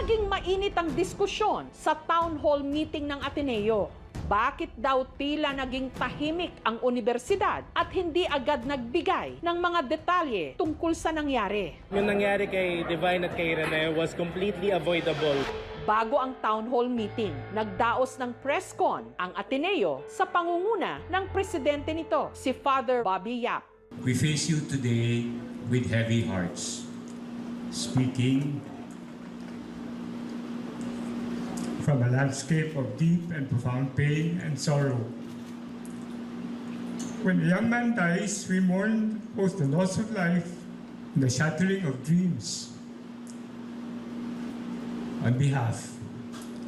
Naging mainit ang diskusyon sa town hall meeting ng Ateneo. Bakit daw tila naging tahimik ang universidad at hindi agad nagbigay ng mga detalye tungkol sa nangyari? Yung nangyari kay Divine at kay Rene was completely avoidable. Bago ang town hall meeting, nagdaos ng press con ang Ateneo sa pangunguna ng presidente nito, si Father Bobby Yap. We face you today with heavy hearts, speaking from a landscape of deep and profound pain and sorrow. When a young man dies, we mourn both the loss of life and the shattering of dreams. on behalf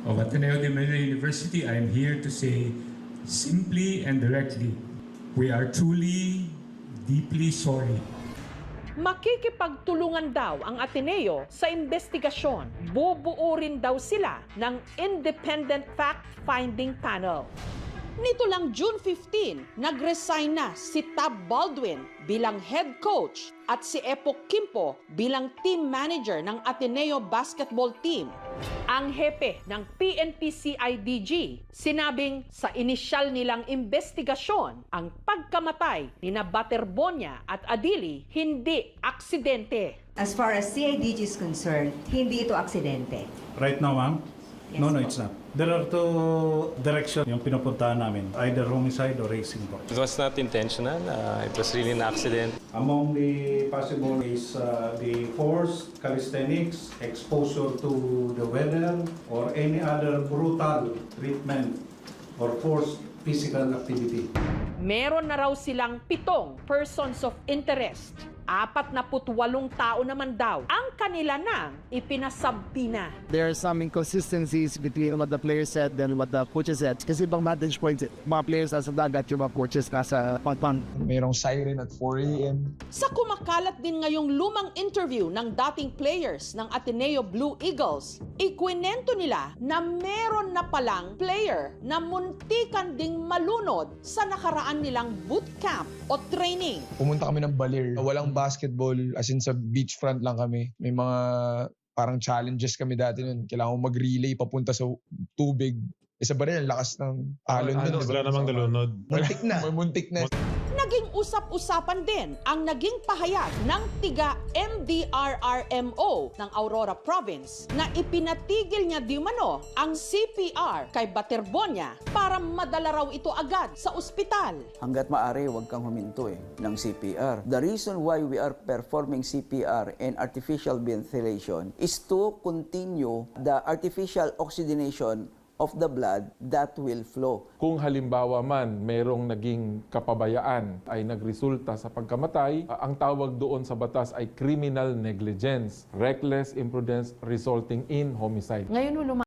of Ateneo de Manila University, I am here to say simply and directly, we are truly, deeply sorry. Makikipagtulungan daw ang Ateneo sa investigasyon. Bubuo rin daw sila ng Independent Fact-Finding Panel. Nito lang June 15, nag-resign na si Tab Baldwin bilang head coach at si Epok Kimpo bilang team manager ng Ateneo basketball team. Ang hepe ng PNP-CIDG sinabing sa inisyal nilang investigasyon, ang pagkamatay ni na Baterbonia at Adili hindi aksidente. As far as CIDG is concerned, hindi ito aksidente. Right now, ma'am? Yes, No, po. it's not. There are two directions yung pinupuntahan namin. Either homicide or racing po. It was not intentional. It was really an accident. Among the possible is the forced calisthenics, exposure to the weather, or any other brutal treatment or forced physical activity. Meron na raw silang 7 persons of interest. 48 tao naman daw ang kanila nang ipinasabina. There are some inconsistencies between what the players said and what the coaches said. Kasi ibang vantage points, mga players nasa dagat, yung mga coaches nasa pangpang. Mayroong siren at 4 a.m. Sa kumakalat din ngayong lumang interview ng dating players ng Ateneo Blue Eagles, ikwinento nila na meron na palang player na muntikan ding malunod sa nakaraan nilang bootcamp o training. Pumunta kami ng Baler. Walang basketball, as in sa beachfront lang kami. May mga parang challenges kami dati nun. Kailangan mag-relay papunta sa tubig. Sa Baler, lakas ng alon nun. Wala namang nalunod. Muntik na. Muntik na. Naging usap-usapan din ang naging pahayag ng tiga MDRRMO ng Aurora Province na ipinatigil niya di umano ang CPR kay Baterbonia para madala raw ito agad sa ospital. Hanggat maaari, huwag kang huminto ng CPR. The reason why we are performing CPR and artificial ventilation is to continue the artificial oxygenation of the blood that will flow. Kung halimbawa man merong naging kapabayaan ay nagresulta sa pagkamatay, ang tawag doon sa batas ay criminal negligence, reckless imprudence resulting in homicide. Ngayon